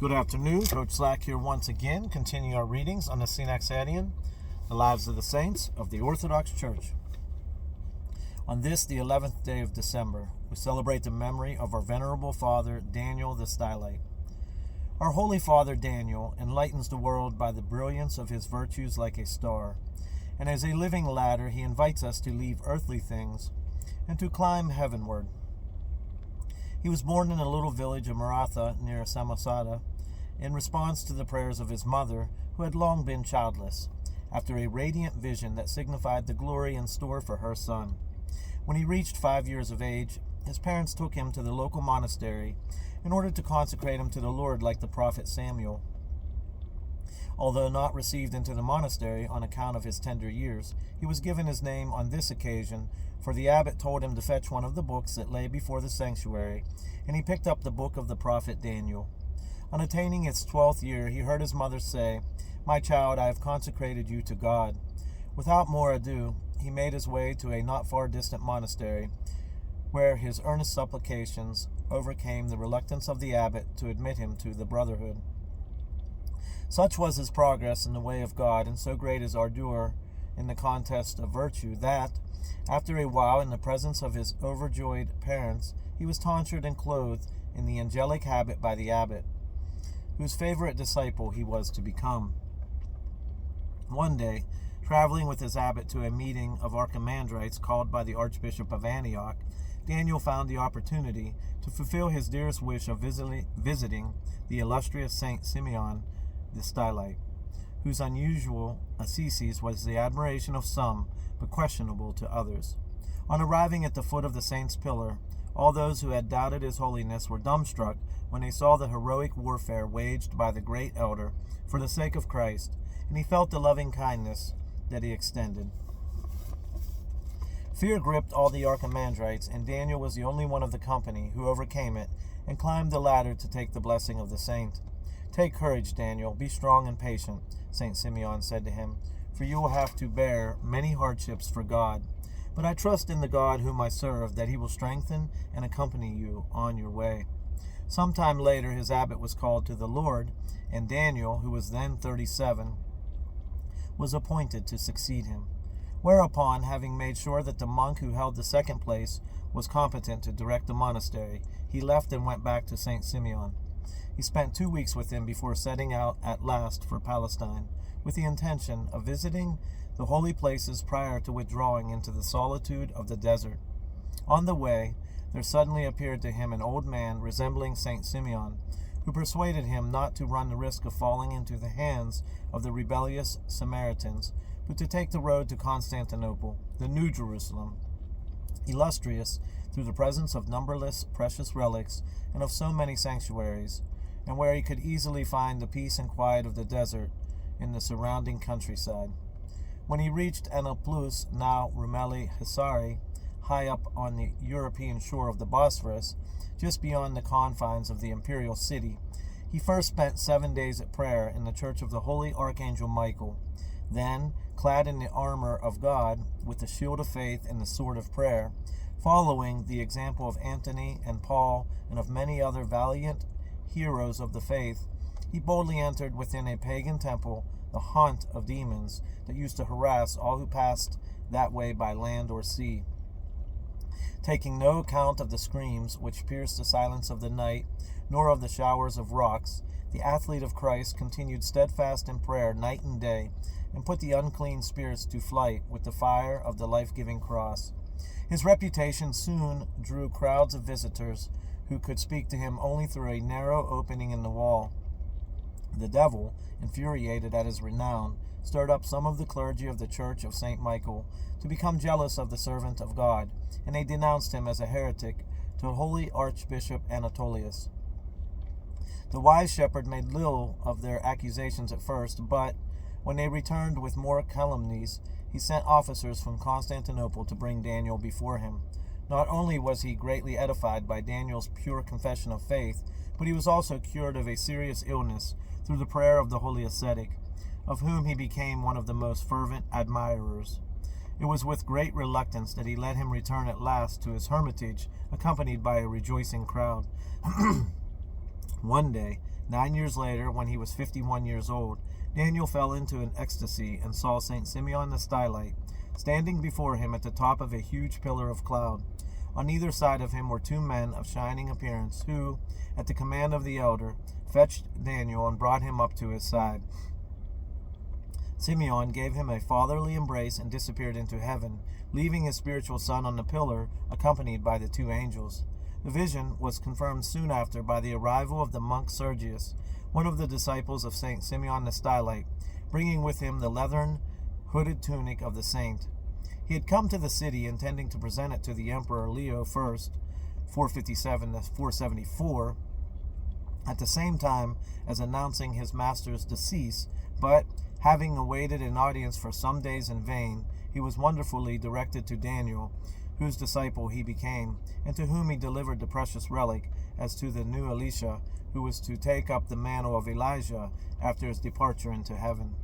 Good afternoon. Coach Slack here once again, continuing our readings on the Synaxarion, the lives of the saints of the Orthodox Church. On this, the 11th day of December, we celebrate the memory of our Venerable Father, Daniel the Stylite. Our Holy Father Daniel enlightens the world by the brilliance of his virtues like a star, and as a living ladder he invites us to leave earthly things and to climb heavenward. He was born in a little village of Maratha near Samosata in response to the prayers of his mother, who had long been childless, after a radiant vision that signified the glory in store for her son. When he reached 5 years of age, his parents took him to the local monastery in order to consecrate him to the Lord like the prophet Samuel. Although not received into the monastery on account of his tender years, he was given his name on this occasion, for the abbot told him to fetch one of the books that lay before the sanctuary, and he picked up the book of the prophet Daniel. On attaining its 12th year, he heard his mother say, "My child, I have consecrated you to God." Without more ado, he made his way to a not far distant monastery, where his earnest supplications overcame the reluctance of the abbot to admit him to the brotherhood. Such was his progress in the way of God, and so great his ardor in the contest of virtue, that, after a while, in the presence of his overjoyed parents, he was tonsured and clothed in the angelic habit by the abbot, whose favorite disciple he was to become. One day, traveling with his abbot to a meeting of archimandrites called by the Archbishop of Antioch, Daniel found the opportunity to fulfill his dearest wish of visiting the illustrious Saint Simeon the Stylite, whose unusual ascesis was the admiration of some, but questionable to others. On arriving at the foot of the saint's pillar, all those who had doubted his holiness were dumbstruck when they saw the heroic warfare waged by the great elder for the sake of Christ, and he felt the loving kindness that he extended. Fear gripped all the archimandrites, and Daniel was the only one of the company who overcame it and climbed the ladder to take the blessing of the saint. "Take courage, Daniel. Be strong and patient," Saint Simeon said to him, "for you will have to bear many hardships for God. But I trust in the God whom I serve, that he will strengthen and accompany you on your way." Some time later, his abbot was called to the Lord, and Daniel, who was then 37, was appointed to succeed him. Whereupon, having made sure that the monk who held the second place was competent to direct the monastery, he left and went back to St. Simeon. He spent 2 weeks with him before setting out at last for Palestine, with the intention of visiting the holy places prior to withdrawing into the solitude of the desert. On the way, there suddenly appeared to him an old man resembling St. Simeon, who persuaded him not to run the risk of falling into the hands of the rebellious Samaritans, but to take the road to Constantinople, the New Jerusalem, illustrious through the presence of numberless precious relics and of so many sanctuaries, and where he could easily find the peace and quiet of the desert in the surrounding countryside. When he reached Anaplus, now Rumeli Hisari, high up on the European shore of the Bosphorus, just beyond the confines of the imperial city, he first spent 7 days at prayer in the church of the Holy Archangel Michael. Then, clad in the armor of God, with the shield of faith and the sword of prayer, following the example of Antony and Paul and of many other valiant heroes of the faith, he boldly entered within a pagan temple, the haunt of demons that used to harass all who passed that way by land or sea. Taking no account of the screams which pierced the silence of the night, nor of the showers of rocks, the athlete of Christ continued steadfast in prayer night and day, and put the unclean spirits to flight with the fire of the life-giving cross. His reputation soon drew crowds of visitors who could speak to him only through a narrow opening in the wall. The devil, infuriated at his renown, stirred up some of the clergy of the Church of St. Michael to become jealous of the servant of God, and they denounced him as a heretic to Holy Archbishop Anatolius. The wise shepherd made little of their accusations at first, but when they returned with more calumnies, he sent officers from Constantinople to bring Daniel before him. Not only was he greatly edified by Daniel's pure confession of faith, but he was also cured of a serious illness through the prayer of the holy ascetic, of whom he became one of the most fervent admirers. It was with great reluctance that he let him return at last to his hermitage, accompanied by a rejoicing crowd. One day, 9 years later, when he was 51 years old, Daniel fell into an ecstasy and saw St. Simeon the Stylite standing before him at the top of a huge pillar of cloud. On either side of him were two men of shining appearance who, at the command of the elder, fetched Daniel and brought him up to his side. Simeon gave him a fatherly embrace and disappeared into heaven, leaving his spiritual son on the pillar, accompanied by the two angels. The vision was confirmed soon after by the arrival of the monk Sergius, one of the disciples of St. Simeon the Stylite, bringing with him the leathern, hooded tunic of the saint. He had come to the city intending to present it to the Emperor Leo I, 457 to 474, at the same time as announcing his master's decease, but, having awaited an audience for some days in vain, he was wonderfully directed to Daniel, whose disciple he became, and to whom he delivered the precious relic, as to the new Elisha, who was to take up the mantle of Elijah after his departure into heaven.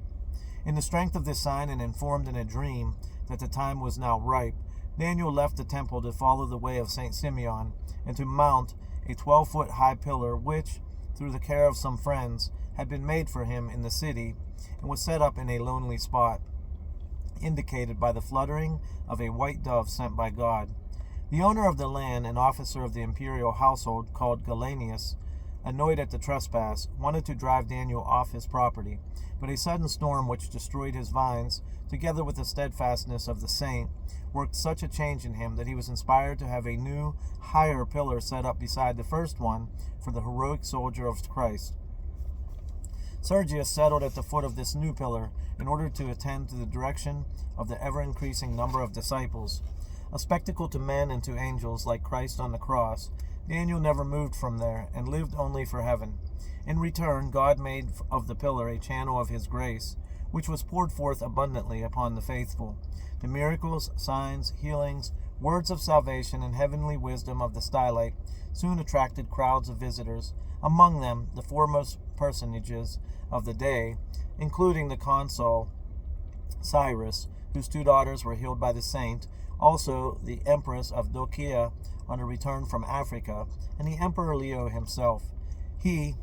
In the strength of this sign, and informed in a dream that the time was now ripe, Daniel left the temple to follow the way of St. Simeon, and to mount a 12-foot high pillar which, through the care of some friends, had been made for him in the city, and was set up in a lonely spot, indicated by the fluttering of a white dove sent by God. The owner of the land, an officer of the imperial household called Galenius, annoyed at the trespass, wanted to drive Daniel off his property, but a sudden storm which destroyed his vines, together with the steadfastness of the saint, worked such a change in him that he was inspired to have a new, higher pillar set up beside the first one for the heroic soldier of Christ. Sergius settled at the foot of this new pillar in order to attend to the direction of the ever-increasing number of disciples. A spectacle to men and to angels, like Christ on the cross, Daniel never moved from there and lived only for heaven. In return, God made of the pillar a channel of his grace, which was poured forth abundantly upon the faithful. The miracles, signs, healings, words of salvation, and heavenly wisdom of the Stylite soon attracted crowds of visitors, among them the foremost personages of the day, including the consul Cyrus, whose two daughters were healed by the saint, also the Empress of Dokia on a return from Africa, and the Emperor Leo himself. He,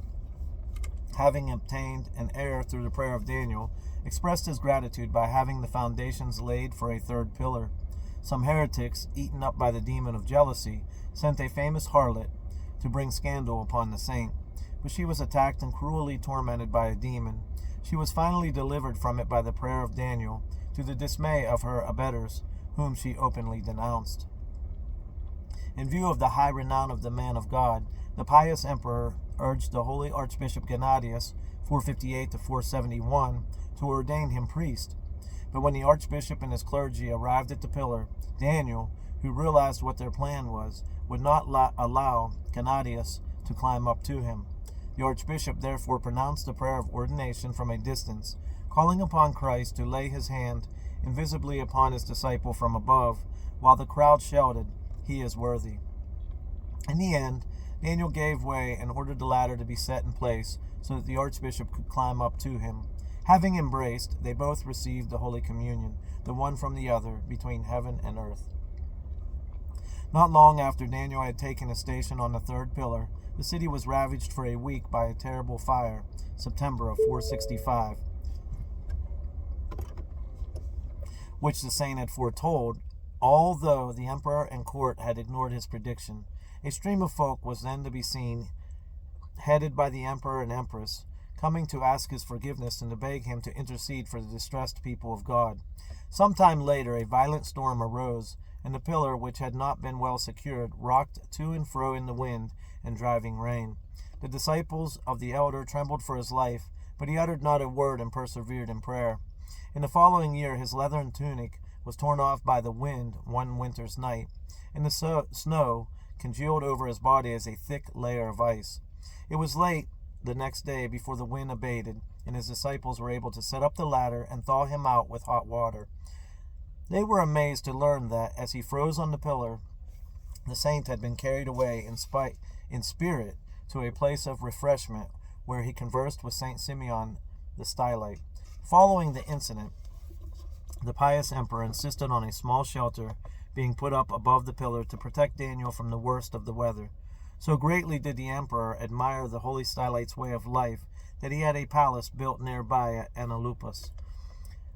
having obtained an heir through the prayer of Daniel, expressed his gratitude by having the foundations laid for a third pillar. Some heretics, eaten up by the demon of jealousy, sent a famous harlot to bring scandal upon the saint, but she was attacked and cruelly tormented by a demon. She was finally delivered from it by the prayer of Daniel, to the dismay of her abettors, whom she openly denounced. In view of the high renown of the man of God, the pious emperor urged the holy Archbishop Gennadius, 458 to 471, to ordain him priest. But when the archbishop and his clergy arrived at the pillar, Daniel, who realized what their plan was, would not allow Gennadius to climb up to him. The archbishop therefore pronounced the prayer of ordination from a distance, calling upon Christ to lay his hand invisibly upon his disciple from above, while the crowd shouted, "He is worthy." In the end, Daniel gave way and ordered the ladder to be set in place so that the archbishop could climb up to him. Having embraced, they both received the Holy Communion, the one from the other, between heaven and earth. Not long after Daniel had taken a station on the third pillar, the city was ravaged for a week by a terrible fire, September of 465, which the saint had foretold, although the emperor and court had ignored his prediction. A stream of folk was then to be seen, headed by the emperor and empress, coming to ask his forgiveness and to beg him to intercede for the distressed people of God. Some time later, a violent storm arose, and the pillar, which had not been well secured, rocked to and fro in the wind and driving rain. The disciples of the elder trembled for his life, but he uttered not a word and persevered in prayer. In the following year, his leathern tunic was torn off by the wind one winter's night, and the snow congealed over his body as a thick layer of ice. It was late the next day before the wind abated, and his disciples were able to set up the ladder and thaw him out with hot water. They were amazed to learn that, as he froze on the pillar, the saint had been carried away in spirit to a place of refreshment, where he conversed with St. Simeon the Stylite. Following the incident, the pious emperor insisted on a small shelter being put up above the pillar to protect Daniel from the worst of the weather. So greatly did the emperor admire the holy Stylite's way of life that he had a palace built nearby at Anelupus,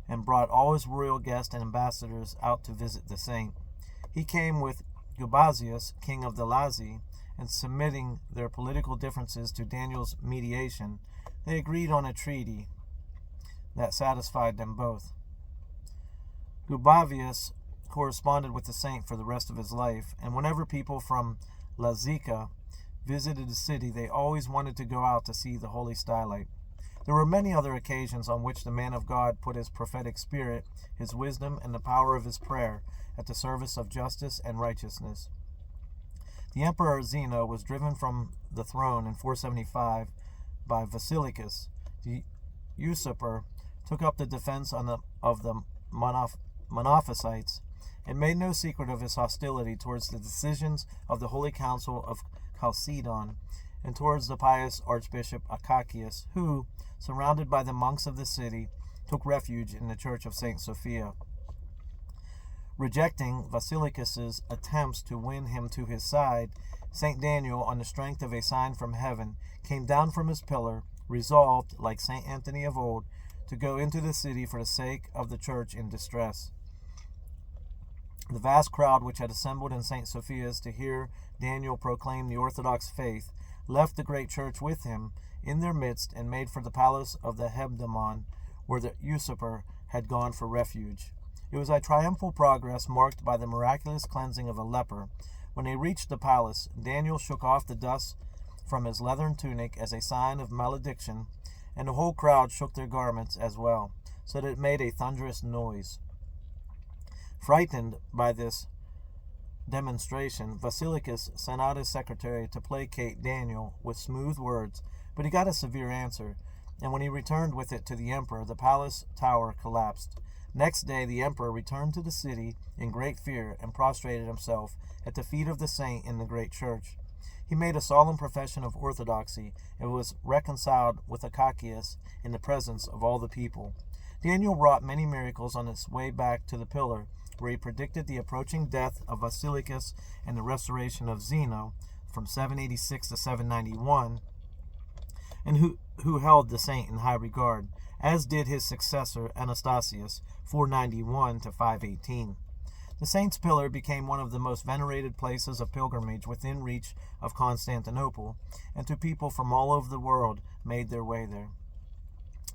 and brought all his royal guests and ambassadors out to visit the saint. He came with Gubasius, king of the Lazi, and submitting their political differences to Daniel's mediation, they agreed on a treaty that satisfied them both. Gubavius corresponded with the saint for the rest of his life, and whenever people from Lazica visited the city, they always wanted to go out to see the holy Stylite. There were many other occasions on which the man of God put his prophetic spirit, his wisdom, and the power of his prayer at the service of justice and righteousness. The Emperor Zeno was driven from the throne in 475 by Basilicus. The usurper took up the defense of the Monophysites and made no secret of his hostility towards the decisions of the Holy Council of Chalcedon and towards the pious Archbishop Acacius, who, surrounded by the monks of the city, took refuge in the Church of St. Sophia. Rejecting Basilicus's attempts to win him to his side, St. Daniel, on the strength of a sign from heaven, came down from his pillar, resolved, like St. Anthony of old, to go into the city for the sake of the church in distress. The vast crowd which had assembled in St. Sophia's to hear Daniel proclaim the Orthodox faith left the great church with him in their midst and made for the palace of the Hebdomon, where the usurper had gone for refuge. It was a triumphal progress marked by the miraculous cleansing of a leper. When they reached the palace, Daniel shook off the dust from his leathern tunic as a sign of malediction, and the whole crowd shook their garments as well, so that it made a thunderous noise. Frightened by this demonstration, Basilicus sent out his secretary to placate Daniel with smooth words, but he got a severe answer, and when he returned with it to the emperor, the palace tower collapsed. Next day the emperor returned to the city in great fear and prostrated himself at the feet of the saint in the great church. He made a solemn profession of orthodoxy and was reconciled with Acacius in the presence of all the people. Daniel wrought many miracles on his way back to the pillar, where he predicted the approaching death of Basilicus and the restoration of Zeno from 786 to 791, and who held the saint in high regard, as did his successor Anastasius, 491 to 518. The saint's pillar became one of the most venerated places of pilgrimage within reach of Constantinople, and to people from all over the world made their way there.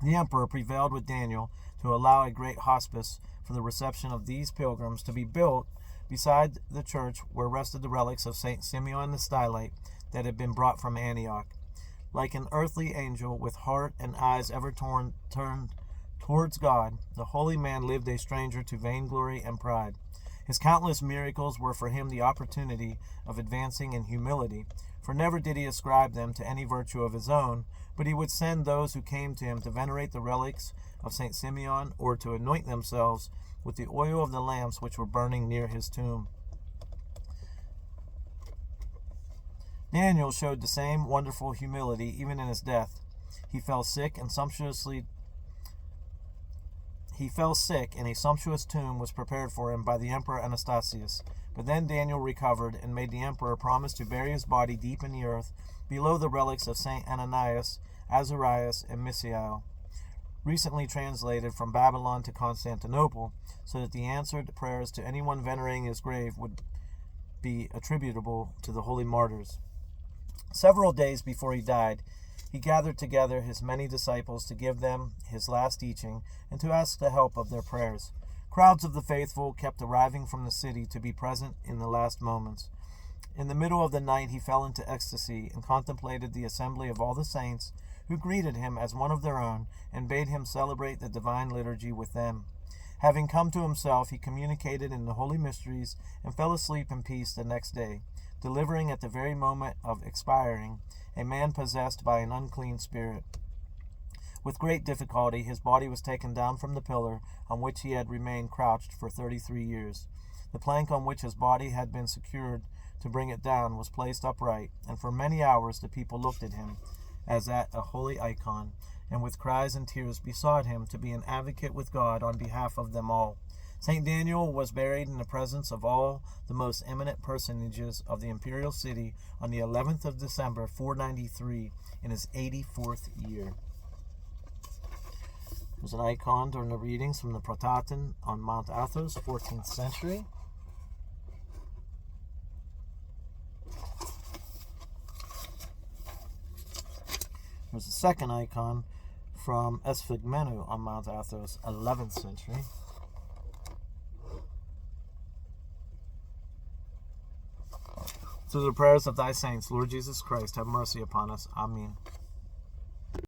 The emperor prevailed with Daniel to allow a great hospice for the reception of these pilgrims to be built beside the church where rested the relics of St. Simeon the Stylite that had been brought from Antioch. Like an earthly angel with heart and eyes ever turned towards God, the holy man lived a stranger to vainglory and pride. His countless miracles were for him the opportunity of advancing in humility, for never did he ascribe them to any virtue of his own, but he would send those who came to him to venerate the relics of St. Simeon or to anoint themselves with the oil of the lamps which were burning near his tomb. Daniel showed the same wonderful humility even in his death. He fell sick, and a sumptuous tomb was prepared for him by the Emperor Anastasius. But then Daniel recovered and made the emperor promise to bury his body deep in the earth, below the relics of St. Ananias, Azarias, and Misael, recently translated from Babylon to Constantinople, so that the answered prayers to anyone venerating his grave would be attributable to the holy martyrs. Several days before he died, he gathered together his many disciples to give them his last teaching and to ask the help of their prayers. Crowds of the faithful kept arriving from the city to be present in the last moments. In the middle of the night he fell into ecstasy and contemplated the assembly of all the saints, who greeted him as one of their own and bade him celebrate the divine liturgy with them. Having come to himself, he communicated in the holy mysteries and fell asleep in peace the next day, delivering at the very moment of expiring a man possessed by an unclean spirit. With great difficulty his body was taken down from the pillar on which he had remained crouched for 33 years. The plank on which his body had been secured to bring it down was placed upright, and for many hours the people looked at him as at a holy icon, and with cries and tears besought him to be an advocate with God on behalf of them all. St. Daniel was buried in the presence of all the most eminent personages of the imperial city on the 11th of December, 493, in his 84th year. There's an icon during the readings from the Protaten on Mount Athos, 14th century. There's a second icon from Esphigmenu on Mount Athos, 11th century. Through the prayers of thy saints, Lord Jesus Christ, have mercy upon us. Amen.